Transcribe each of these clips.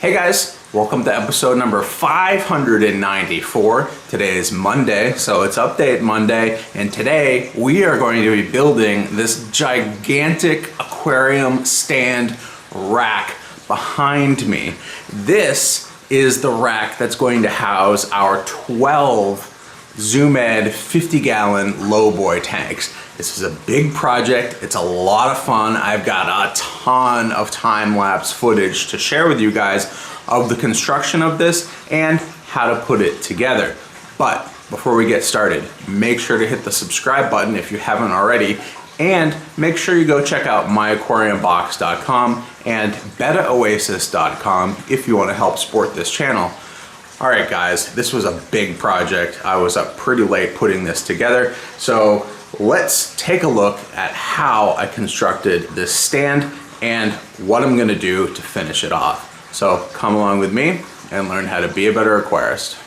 Hey guys, welcome to episode number 594. Today is Monday, so it's Update Monday, and today we are going to be building this gigantic aquarium stand rack behind me. This is the rack that's going to house our 12 Zoom Ed 50-gallon lowboy tanks. This is a big project. It's a lot of fun. I've got a ton of time-lapse footage to share with you guys of the construction of this and how to put it together. But before we get started, make sure to hit the subscribe button if you haven't already, and make sure you go check out myaquariumbox.com and betaoasis.com if you want to help support this channel. All right guys, this was a big project. I was up pretty late putting this together, so let's take a look at how I constructed this stand and what I'm gonna do to finish it off. So come along with me and learn how to be a better aquarist.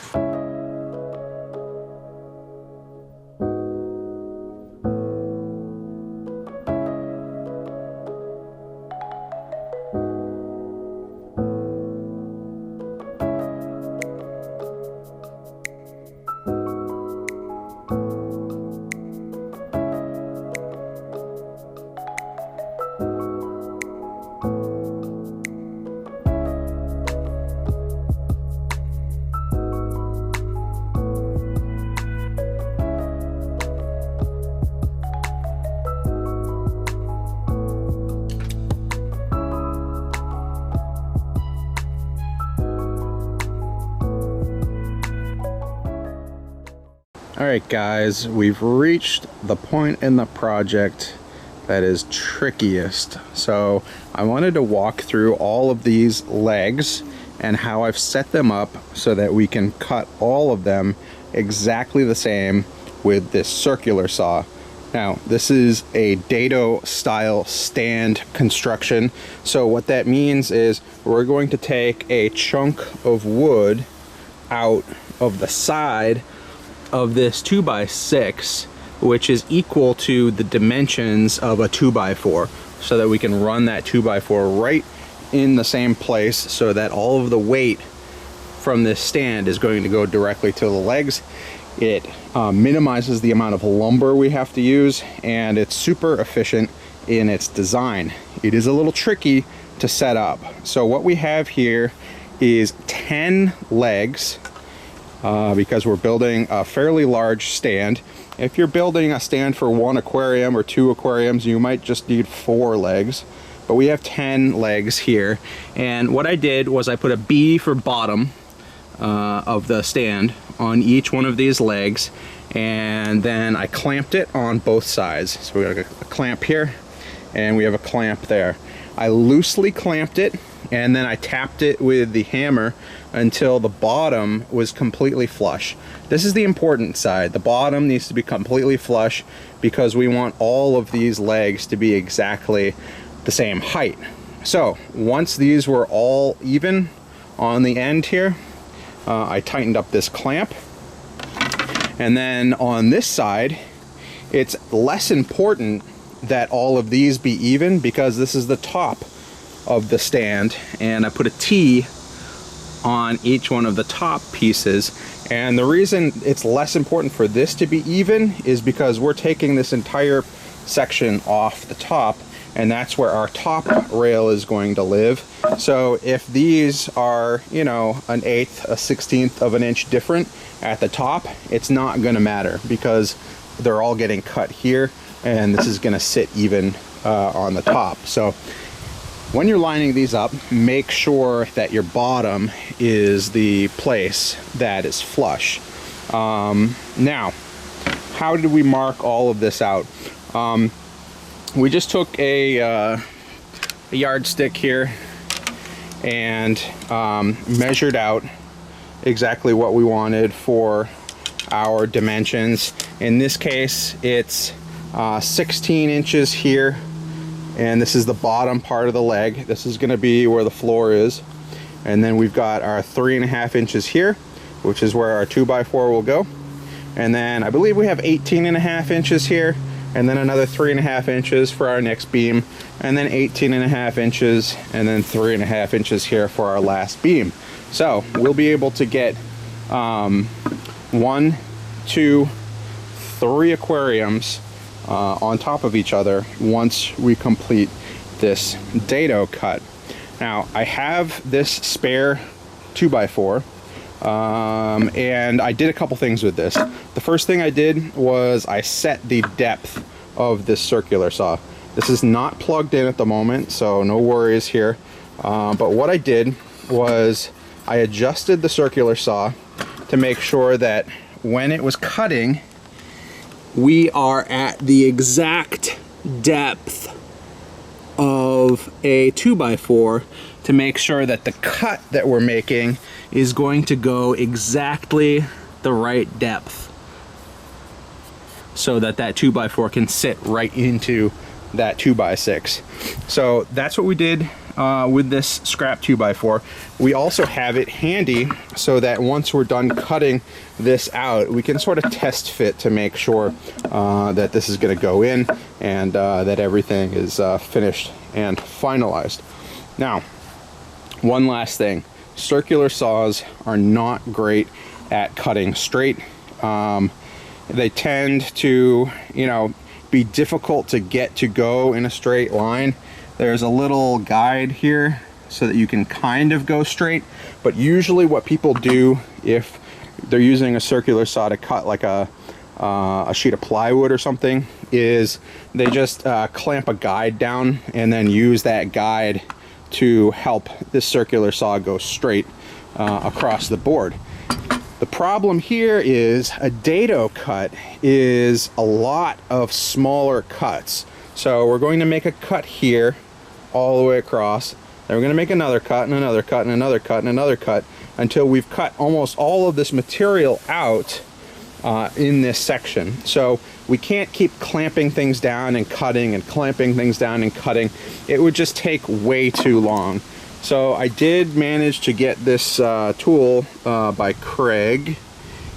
Alright guys, we've reached the point in the project that is trickiest. So I wanted to walk through all of these legs and how I've set them up so that we can cut all of them exactly the same with this circular saw. Now, this is a DADO style stand construction. So what that means is we're going to take a chunk of wood out of the side of this 2x6, which is equal to the dimensions of a 2x4, so that we can run that 2x4 right in the same place so that all of the weight from this stand is going to go directly to the legs. It minimizes the amount of lumber we have to use, and it's super efficient in its design. It is a little tricky to set up. So what we have here is 10 legs, because we're building a fairly large stand. If you're building a stand for one aquarium or two aquariums, you might just need 4 legs, but we have 10 legs here. And what I did was I put a B for bottom of the stand on each one of these legs, and then I clamped it on both sides. So we got a clamp here and we have a clamp there. I loosely clamped it, and then I tapped it with the hammer until the bottom was completely flush. This is the important side. The bottom needs to be completely flush because we want all of these legs to be exactly the same height. So once these were all even on the end here, I tightened up this clamp. And then on this side, it's less important that all of these be even because this is the top of the stand, and I put a T on each one of the top pieces. And the reason it's less important for this to be even is because we're taking this entire section off the top, and that's where our top rail is going to live. So if these are, you know, 1/8, 1/16 of an inch different at the top, it's not going to matter because they're all getting cut here, and this is going to sit even on the top. So when you're lining these up, make sure that your bottom is the place that is flush. Now, how did we mark all of this out? We just took a yardstick here and measured out exactly what we wanted for our dimensions. In this case, it's 16 inches here, and this is the bottom part of the leg. This is going to be where the floor is, and then we've got our 3.5 inches here, which is where our 2x4 will go, and then I believe we have 18.5 inches here, and then another 3.5 inches for our next beam, and then 18.5 inches, and then 3.5 inches here for our last beam. So we'll be able to get 1, 2, 3 aquariums on top of each other once we complete this dado cut. Now I have this spare 2x4, and I did a couple things with this. The first thing I did was I set the depth of this circular saw. This is not plugged in at the moment, so no worries here. But what I did was I adjusted the circular saw to make sure that when it was cutting, we are at the exact depth of a 2x4 to make sure that the cut that we're making is going to go exactly the right depth, so that that 2x4 can sit right into that 2x6. So that's what we did with this scrap 2x4. We also have it handy so that once we're done cutting this out, we can sort of test fit to make sure that this is going to go in, and that everything is finished and finalized. Now, one last thing. Circular saws are not great at cutting straight. They tend to, be difficult to get to go in a straight line. There's a little guide here so that you can kind of go straight, but usually what people do if they're using a circular saw to cut like a sheet of plywood or something is they just clamp a guide down and then use that guide to help this circular saw go straight across the board. The problem here is a dado cut is a lot of smaller cuts. So we're going to make a cut here all the way across. Then we're going to make another cut and another cut and another cut and another cut until we've cut almost all of this material out in this section. So we can't keep clamping things down and cutting and clamping things down and cutting. It would just take way too long. So I did manage to get this tool by Craig,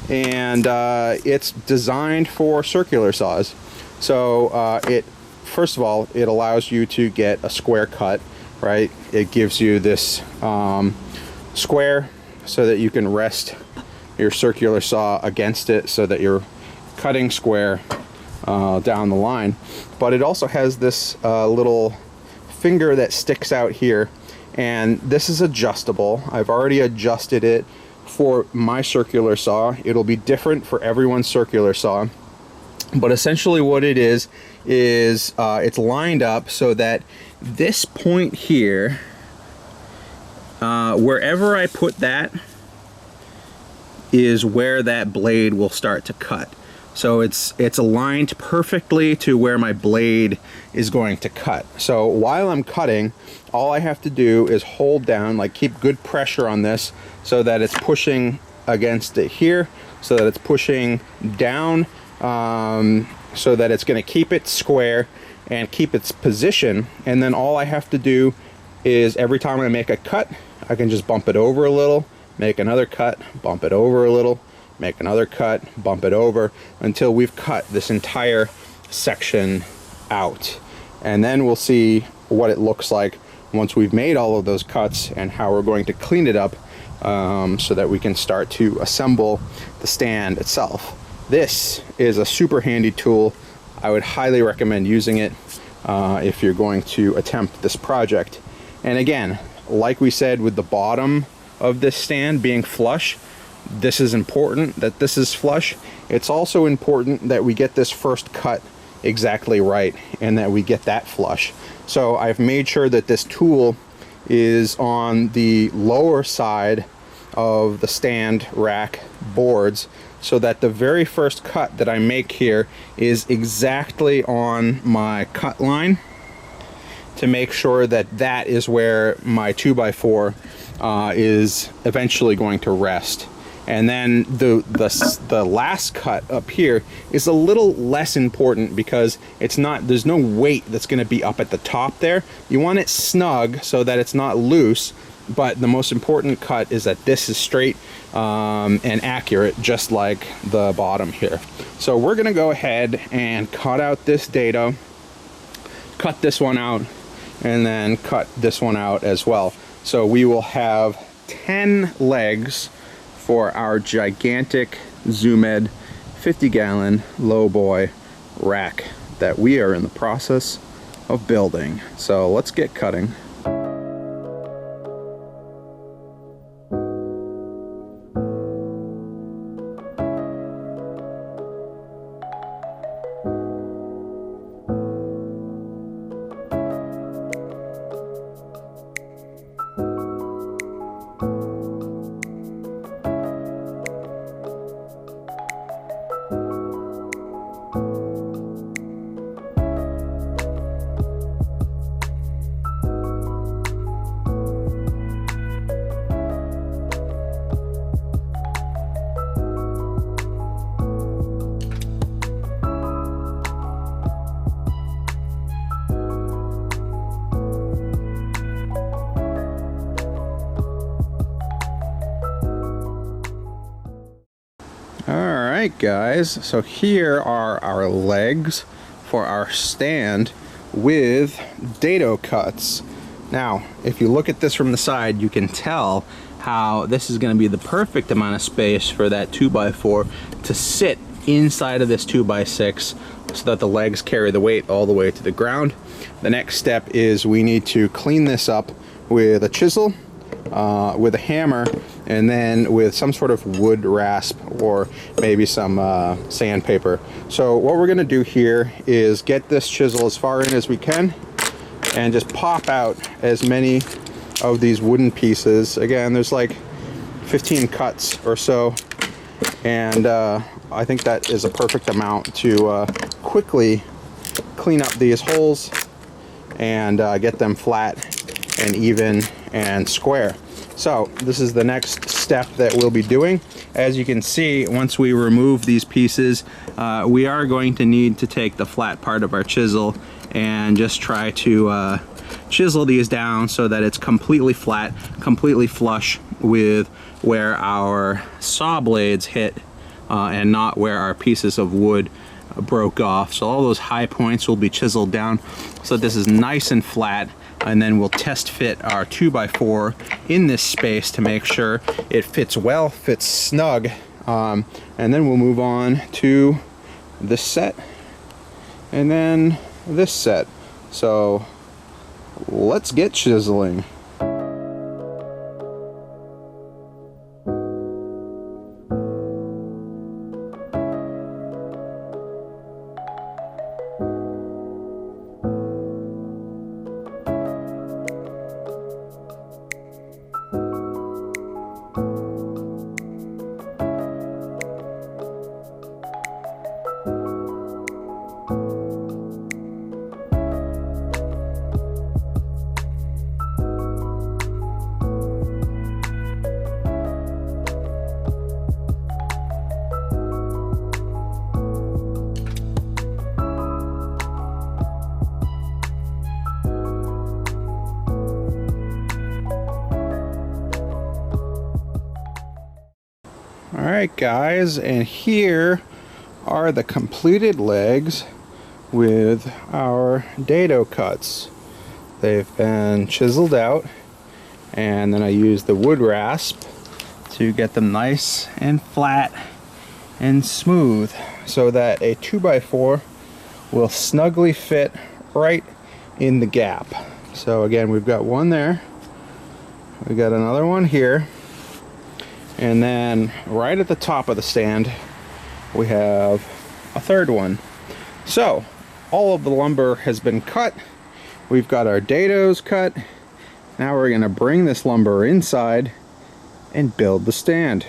and it's designed for circular saws. So first of all, it allows you to get a square cut, right? It gives you this square so that you can rest your circular saw against it so that you're cutting square down the line. But it also has this little finger that sticks out here, and this is adjustable. I've already adjusted it for my circular saw. It'll be different for everyone's circular saw, but essentially what it is it's lined up so that this point here, wherever I put that is where that blade will start to cut. So it's aligned perfectly to where my blade is going to cut. So while I'm cutting, all I have to do is hold down, like keep good pressure on this so that it's pushing against it here, so that it's pushing down, so that it's going to keep it square and keep its position. And then all I have to do is every time I make a cut, I can just bump it over a little, make another cut, bump it over a little, make another cut, bump it over until we've cut this entire section out. And then we'll see what it looks like once we've made all of those cuts and how we're going to clean it up so that we can start to assemble the stand itself. This is a super handy tool. I would highly recommend using it if you're going to attempt this project. And again, like we said with the bottom of this stand being flush, this is important that this is flush. It's also important that we get this first cut exactly right and that we get that flush. So I've made sure that this tool is on the lower side of the stand rack boards so that the very first cut that I make here is exactly on my cut line, to make sure that that is where my 2x4 is eventually going to rest. And then the last cut up here is a little less important because there's no weight that's going to be up at the top there. You want it snug so that it's not loose, but the most important cut is that this is straight and accurate, just like the bottom here. So we're gonna go ahead and cut out this dado, cut this one out, and then cut this one out as well. So we will have 10 legs for our gigantic Zoomed 50-gallon lowboy rack that we are in the process of building. So let's get cutting. Alright guys, so here are our legs for our stand with dado cuts. Now, if you look at this from the side, you can tell how this is going to be the perfect amount of space for that 2x4 to sit inside of this 2x6 so that the legs carry the weight all the way to the ground. The next step is we need to clean this up with a chisel, with a hammer, and then with some sort of wood rasp or maybe some sandpaper. So what we're going to do here is get this chisel as far in as we can and just pop out as many of these wooden pieces. Again, there's like 15 cuts or so, and I think that is a perfect amount to quickly clean up these holes and get them flat and even and square. So this is the next step that we'll be doing. As you can see, once we remove these pieces, we are going to need to take the flat part of our chisel and just try to chisel these down so that it's completely flat, completely flush with where our saw blades hit and not where our pieces of wood broke off. So all those high points will be chiseled down so this is nice and flat, and then we'll test fit our 2x4 in this space to make sure it fits well, fits snug, and then we'll move on to this set and then this set. So let's get chiseling. Alright guys, and here are the completed legs with our dado cuts. They've been chiseled out, and then I used the wood rasp to get them nice and flat and smooth so that a 2x4 will snugly fit right in the gap. So again, we've got one there, we got another one here, and then right at the top of the stand we have a third one. So all of the lumber has been cut, we've got our dados cut. Now we're going to bring this lumber inside and build the stand.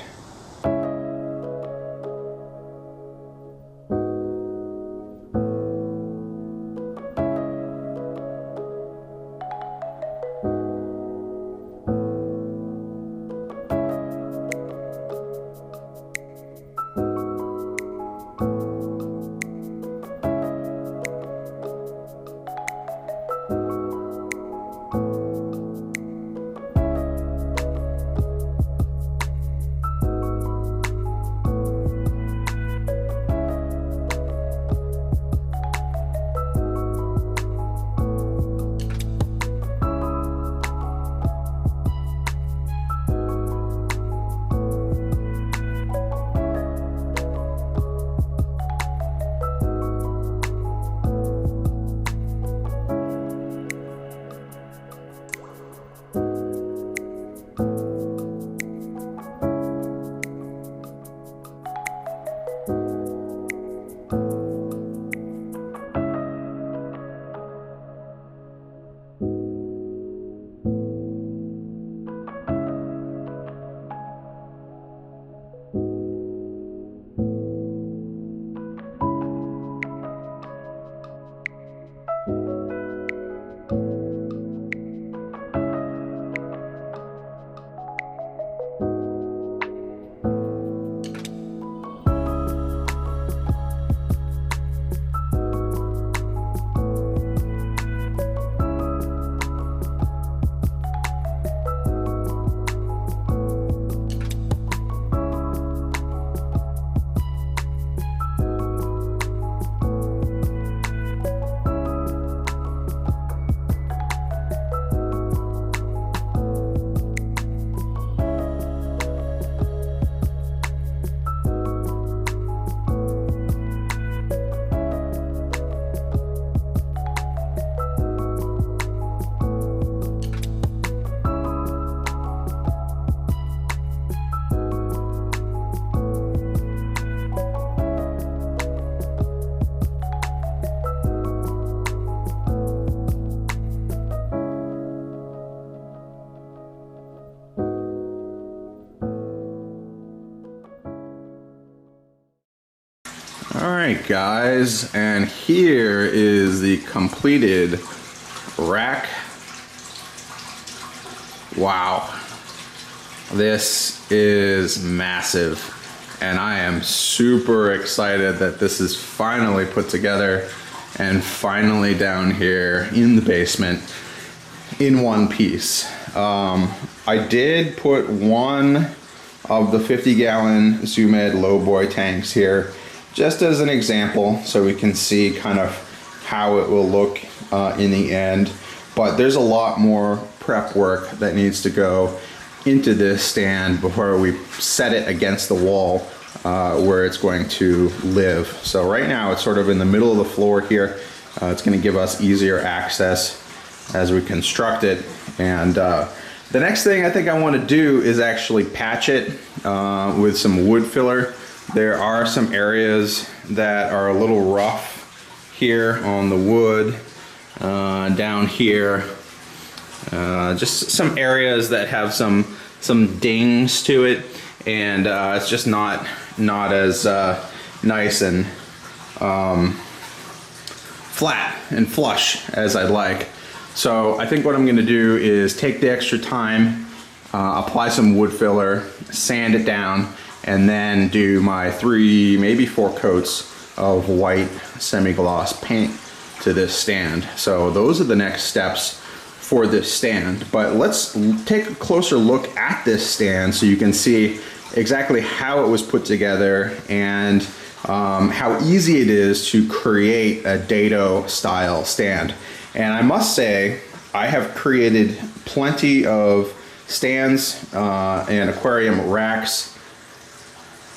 Alright guys, and here is the completed rack. Wow, this is massive, and I am super excited that this is finally put together and finally down here in the basement in one piece. I did put one of the 50-gallon Zoomed lowboy tanks here just as an example, so we can see kind of how it will look in the end. But there's a lot more prep work that needs to go into this stand before we set it against the wall where it's going to live. So right now it's sort of in the middle of the floor here. It's going to give us easier access as we construct it. And the next thing I think I want to do is actually patch it with some wood filler. There are some areas that are a little rough here on the wood, down here, just some areas that have some dings to it, and it's just not as nice and flat and flush as I'd like. So I think what I'm going to do is take the extra time, apply some wood filler, sand it down, and then do my 3, maybe 4 coats of white semi-gloss paint to this stand. So those are the next steps for this stand. But let's take a closer look at this stand so you can see exactly how it was put together and how easy it is to create a DADO style stand. And I must say, I have created plenty of stands and aquarium racks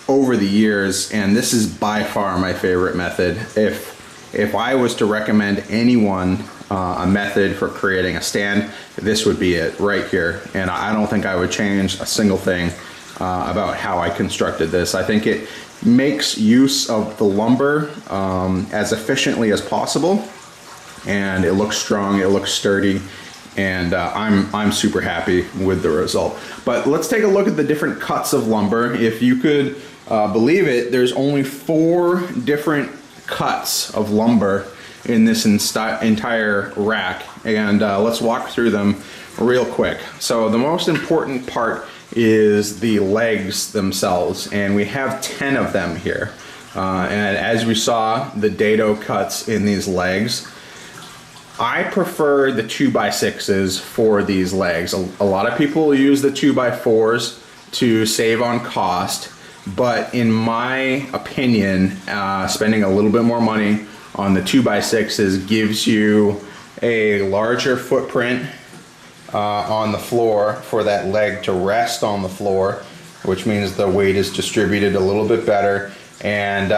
over the years, and this is by far my favorite method. If I was to recommend anyone a method for creating a stand, this would be it right here. And I don't think I would change a single thing about how I constructed this. I think it makes use of the lumber as efficiently as possible, and it looks strong, it looks sturdy, and I'm super happy with the result. But let's take a look at the different cuts of lumber. If you could believe it, there's only 4 different cuts of lumber in this entire rack, and let's walk through them real quick. So the most important part is the legs themselves, and we have 10 of them here. And as we saw, the DADO cuts in these legs, I prefer the 2x6s for these legs. A lot of people use the 2x4s to save on cost, but in my opinion, spending a little bit more money on the 2x6s gives you a larger footprint on the floor for that leg to rest on the floor, which means the weight is distributed a little bit better, and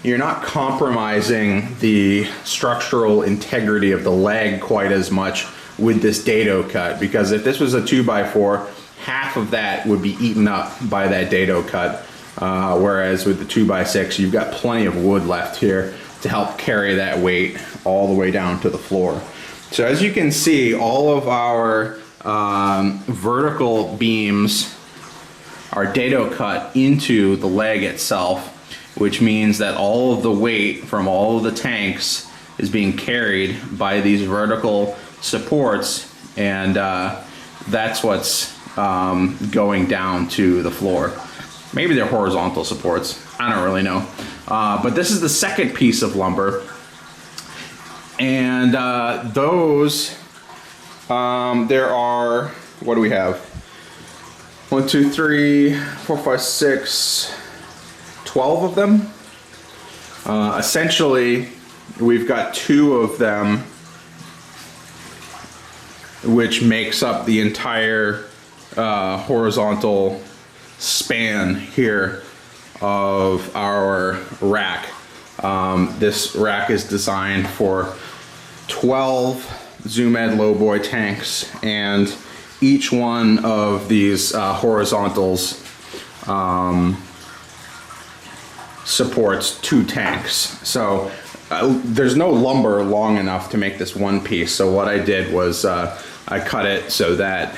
you're not compromising the structural integrity of the leg quite as much with this DADO cut, because if this was a 2x4, half of that would be eaten up by that DADO cut, whereas with the 2x6 you've got plenty of wood left here to help carry that weight all the way down to the floor. So as you can see, all of our vertical beams are DADO cut into the leg itself, which means that all of the weight from all of the tanks is being carried by these vertical supports, and that's what's going down to the floor. Maybe they're horizontal supports, I don't really know. But this is the second piece of lumber, and those, there are, what do we have? 1, 2, 3, 4, 5, 6, 12 of them. Essentially, we've got 2 of them, which makes up the entire horizontal span here of our rack. This rack is designed for 12 Zoomed lowboy tanks, and each one of these horizontals supports 2 tanks. So there's no lumber long enough to make this one piece. So what I did was I cut it so that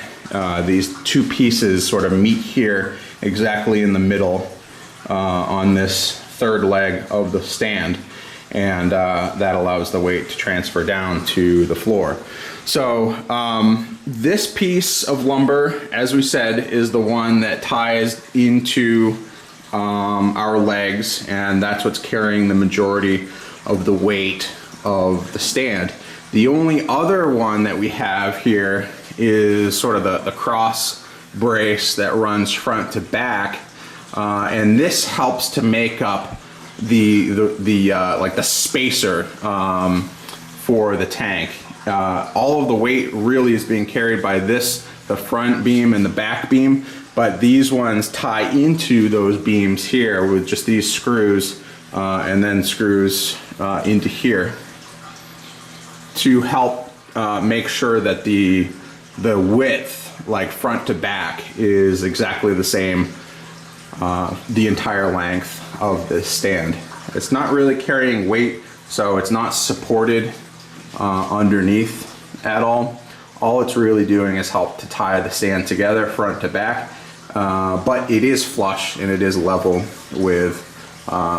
these 2 pieces sort of meet here exactly in the middle on this third leg of the stand, and that allows the weight to transfer down to the floor. So this piece of lumber, as we said, is the one that ties into our legs, and that's what's carrying the majority of the weight of the stand. The only other one that we have here is sort of the cross brace that runs front to back, and this helps to make up like the spacer for the tank. All of the weight really is being carried by the front beam and the back beam, but these ones tie into those beams here with just these screws, and then screws into here to help make sure that the width, like front to back, is exactly the same the entire length of this stand. It's not really carrying weight, so it's not supported underneath at all. All it's really doing is help to tie the stand together front to back, but it is flush and it is level with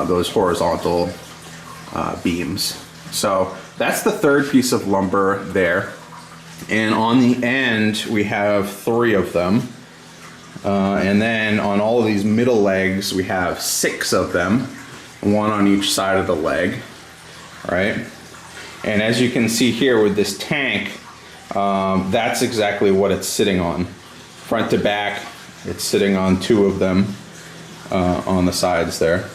those horizontal beams. So that's the third piece of lumber there. And on the end, we have 3 of them. And then on all of these middle legs, we have 6 of them, 1 on each side of the leg, right? And as you can see here with this tank, that's exactly what it's sitting on. Front to back, it's sitting on 2 of them on the sides there.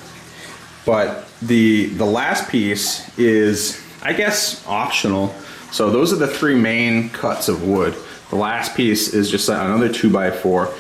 But the last piece is, I guess, optional. So those are the 3 main cuts of wood. The last piece is just another 2x4.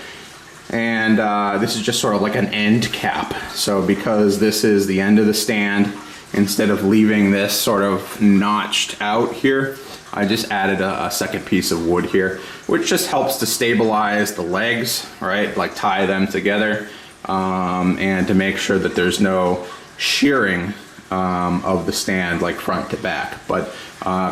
And this is just sort of like an end cap. So because this is the end of the stand, instead of leaving this sort of notched out here, I just added a second piece of wood here, which just helps to stabilize the legs, right? Like tie them together, and to make sure that there's no shearing of the stand, like front to back. But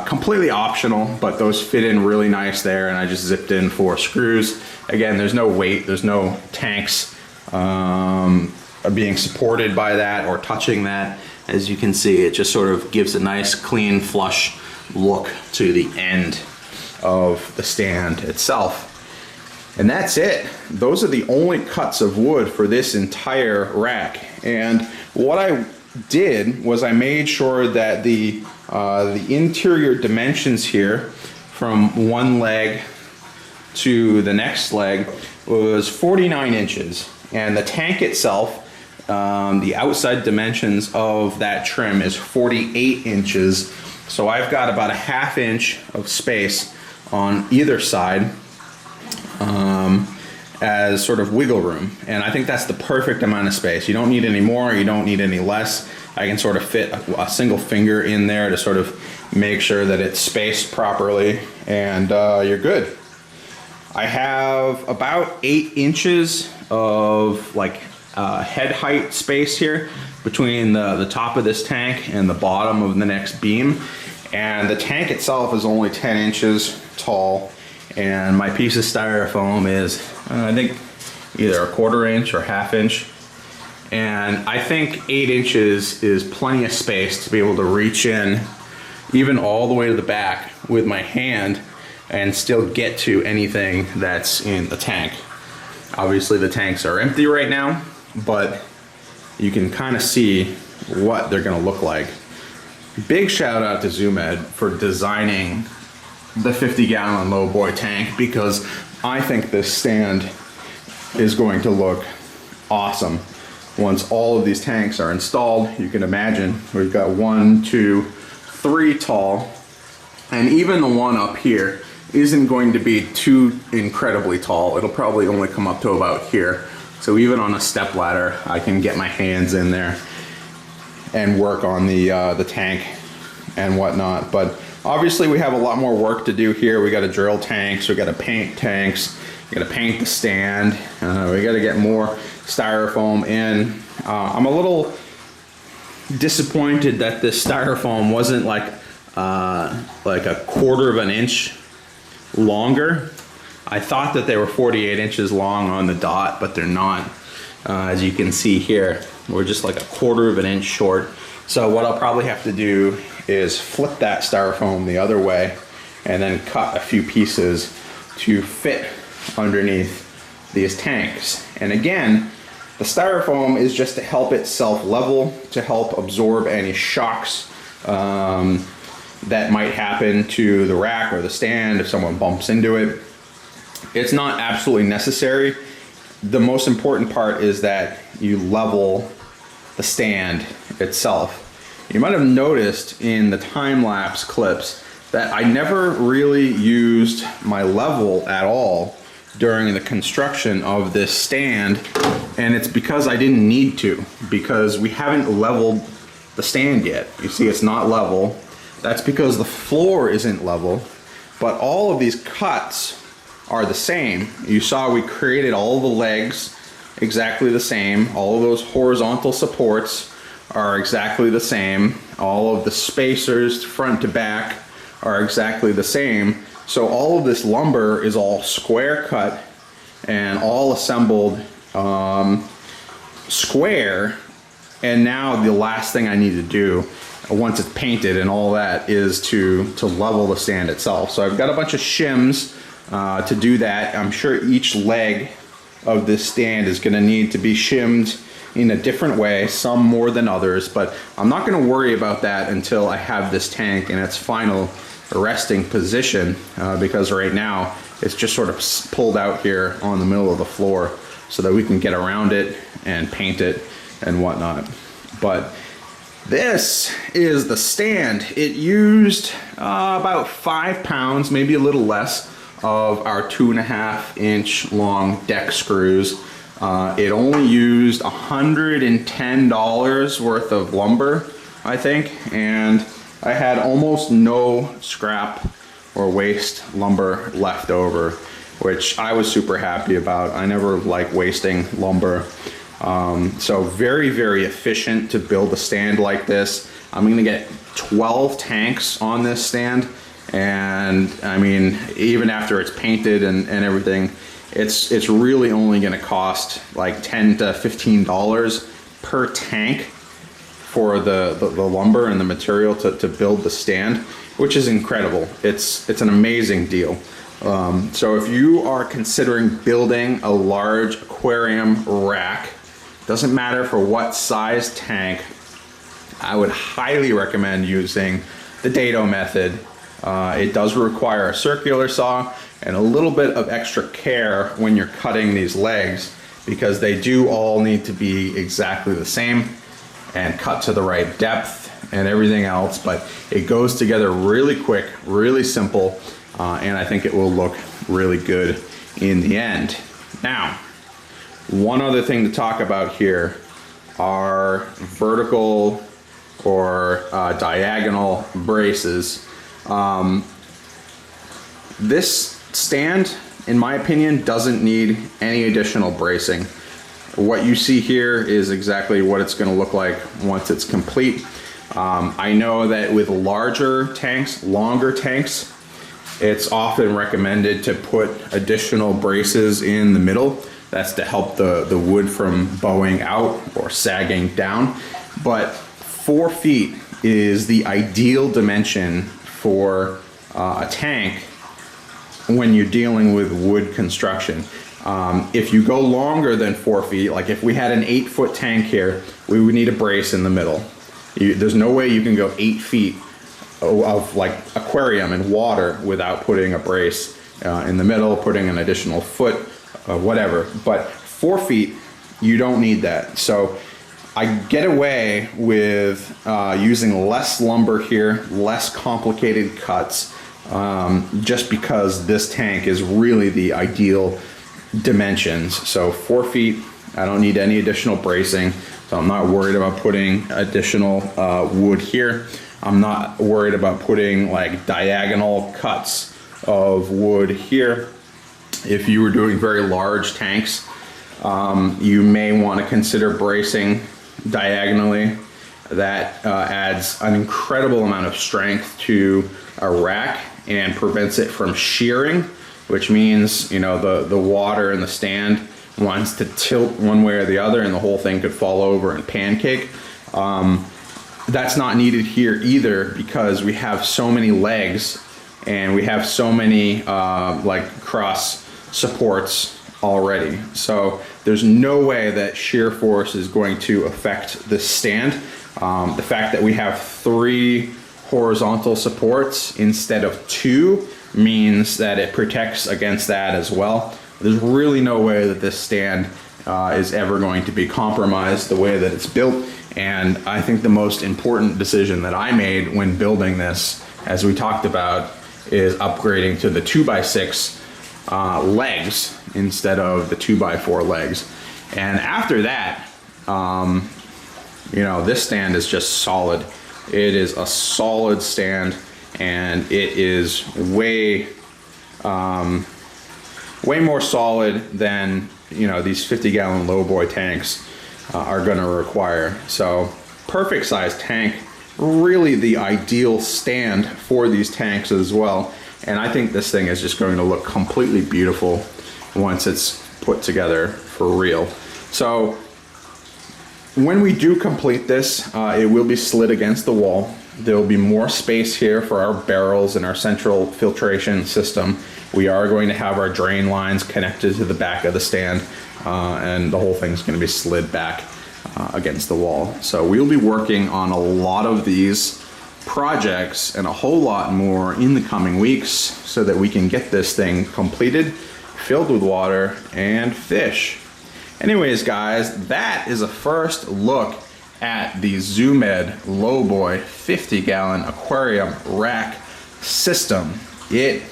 completely optional, but those fit in really nice there, and I just zipped in 4 screws. Again, there's no weight, there's no tanks being supported by that or touching that. As you can see, it just sort of gives a nice clean flush look to the end of the stand itself. And that's it. Those are the only cuts of wood for this entire rack. And what I did was I made sure that the interior dimensions here from one leg to the next leg was 49 inches, and the tank itself, the outside dimensions of that trim is 48 inches. So I've got about a ½ inch of space on either side as sort of wiggle room, and I think that's the perfect amount of space. You don't need any more, you don't need any less. I can sort of fit a single finger in there to sort of make sure that it's spaced properly, and you're good. I have about 8 inches of like head height space here between the top of this tank and the bottom of the next beam, and the tank itself is only 10 inches tall, and my piece of styrofoam is I think either a ¼ inch or ½ inch, and I think 8 inches is plenty of space to be able to reach in even all the way to the back with my hand and still get to anything that's in the tank. Obviously the tanks are empty right now, but you can kind of see what they're gonna look like. Big shout out to ZoomEd for designing the 50-gallon lowboy tank, because I think this stand is going to look awesome once all of these tanks are installed. You can imagine we've got 1, 2, 3 tall, and even the one up here isn't going to be too incredibly tall. It'll probably only come up to about here. So even on a step ladder, I can get my hands in there and work on the tank and whatnot. But obviously we have a lot more work to do here. We got to drill tanks, we got to paint tanks, we got to paint the stand, we got to get more styrofoam in. I'm a little disappointed that this styrofoam wasn't like a ¼ inch longer. I thought that they were 48 inches long on the dot, but they're not. As you can see here, we're just like 1/4 of an inch short. So what I'll probably have to do is flip that styrofoam the other way and then cut a few pieces to fit underneath these tanks. And again, the styrofoam is just to help it self-level, to help absorb any shocks that might happen to the rack or the stand if someone bumps into it. It's not absolutely necessary. The most important part is that you level the stand itself. You might have noticed in the time-lapse clips that I never really used my level at all during the construction of this stand, and it's because I didn't need to, because we haven't leveled the stand yet. You see it's not level. That's because the floor isn't level, but all of these cuts are the same. You saw we created all the legs exactly the same. All of those horizontal supports are exactly the same. All of the spacers front to back are exactly the same. So all of this lumber is all square cut and all assembled square. And now the last thing I need to do once it's painted and all that is to level the stand itself. So I've got a bunch of shims to do that. I'm sure each leg of this stand is going to need to be shimmed in a different way, some more than others, but I'm not going to worry about that until I have this tank in its final resting position, because right now it's just sort of pulled out here on the middle of the floor so that we can get around it and paint it and whatnot. But this is the stand. It used about 5 pounds, maybe a little less, of our 2.5 inch long deck screws. It only used $110 worth of lumber, I think, and I had almost no scrap or waste lumber left over, which I was super happy about. I never like wasting lumber. So very, very efficient to build a stand like this. I'm gonna get 12 tanks on this stand, and I mean, even after it's painted and everything, it's really only gonna cost like $10 to $15 per tank for the lumber and the material to build the stand, which is incredible. It's an amazing deal. So if you are considering building a large aquarium rack, doesn't matter for what size tank, I would highly recommend using the DADO method. It does require a circular saw and a little bit of extra care when you're cutting these legs, because they do all need to be exactly the same and cut to the right depth and everything else, but it goes together really quick, really simple, and I think it will look really good in the end. Now, one other thing to talk about here are vertical or diagonal braces. This stand, in my opinion, doesn't need any additional bracing. What you see here is exactly what it's going to look like once it's complete. I know that with larger tanks, longer tanks, it's often recommended to put additional braces in the middle. That's to help the wood from bowing out or sagging down. But 4 feet is the ideal dimension for a tank when you're dealing with wood construction. If you go longer than 4 feet, like if we had an 8-foot tank here, we would need a brace in the middle. There's no way you can go 8 feet of like aquarium and water without putting a brace in the middle, putting an additional foot, whatever. But 4 feet, you don't need that. So I get away with using less lumber here, less complicated cuts, just because this tank is really the ideal dimensions. So 4 feet, I don't need any additional bracing, so I'm not worried about putting additional wood here. I'm not worried about putting like diagonal cuts of wood here. If you were doing very large tanks, you may want to consider bracing diagonally. That adds an incredible amount of strength to a rack and prevents it from shearing, which means, you know, the water in the stand wants to tilt one way or the other and the whole thing could fall over and pancake. That's not needed here either, because we have so many legs and we have so many like cross supports already. So there's no way that shear force is going to affect this stand. The fact that we have 3 horizontal supports instead of 2 means that it protects against that as well. There's really no way that this stand is ever going to be compromised the way that it's built. And I think the most important decision that I made when building this, as we talked about, is upgrading to the 2x6 legs instead of the 2x4 legs. And after that, you know, this stand is just solid. It is a solid stand, and it is way more solid than, you know, these 50-gallon lowboy tanks are going to require. So perfect size tank, really the ideal stand for these tanks as well. And I think this thing is just going to look completely beautiful once it's put together for real. So when we do complete this, it will be slid against the wall. There will be more space here for our barrels and our central filtration system. We are going to have our drain lines connected to the back of the stand, and the whole thing's going to be slid back against the wall. So we'll be working on a lot of these projects and a whole lot more in the coming weeks so that we can get this thing completed, filled with water, and fish. Anyways, guys, that is a first look at the ZooMed Lowboy 50-gallon aquarium rack system. It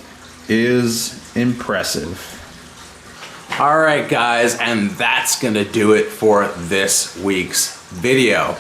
is impressive. All right, guys, and that's gonna do it for this week's video.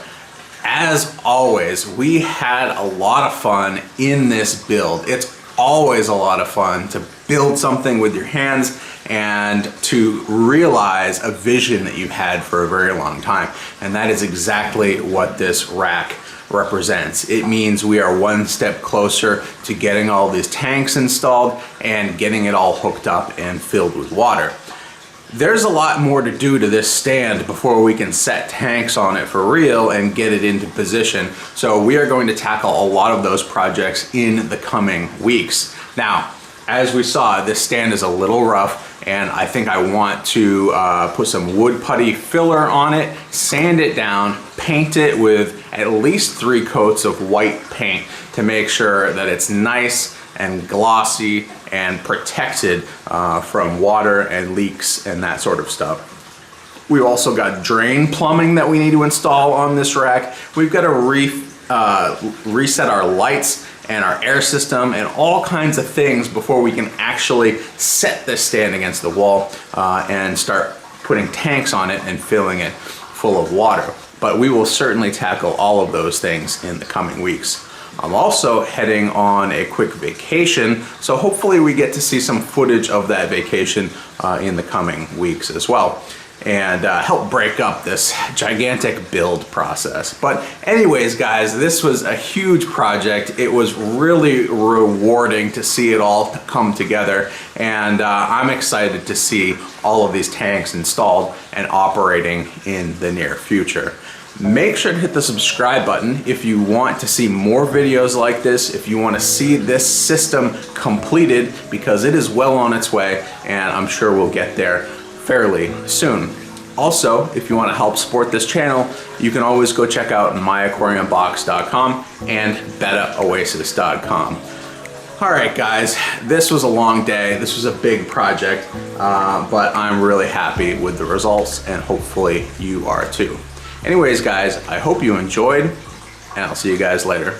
As always, we had a lot of fun in this build. It's always a lot of fun to build something with your hands and to realize a vision that you've had for a very long time. And that is exactly what this rack represents. It means we are one step closer to getting all these tanks installed and getting it all hooked up and filled with water. There's a lot more to do to this stand before we can set tanks on it for real and get it into position. So we are going to tackle a lot of those projects in the coming weeks. Now, as we saw, this stand is a little rough, and I think I want to put some wood putty filler on it, sand it down, paint it with at least 3 coats of white paint to make sure that it's nice and glossy and protected from water and leaks and that sort of stuff. We've also got drain plumbing that we need to install on this rack. We've got to reset our lights and our air system and all kinds of things before we can actually set this stand against the wall and start putting tanks on it and filling it full of water. But we will certainly tackle all of those things in the coming weeks. I'm also heading on a quick vacation, so hopefully we get to see some footage of that vacation in the coming weeks as well, and help break up this gigantic build process. But anyways, guys, this was a huge project. It was really rewarding to see it all come together, and I'm excited to see all of these tanks installed and operating in the near future. Make sure to hit the subscribe button if you want to see more videos like this, if you want to see this system completed, because it is well on its way, and I'm sure we'll get there fairly soon. Also, if you want to help support this channel, you can always go check out myaquariumbox.com and betaoasis.com. All right, guys, this was a long day. This was a big project, but I'm really happy with the results, and hopefully you are too. Anyways, guys, I hope you enjoyed, and I'll see you guys later.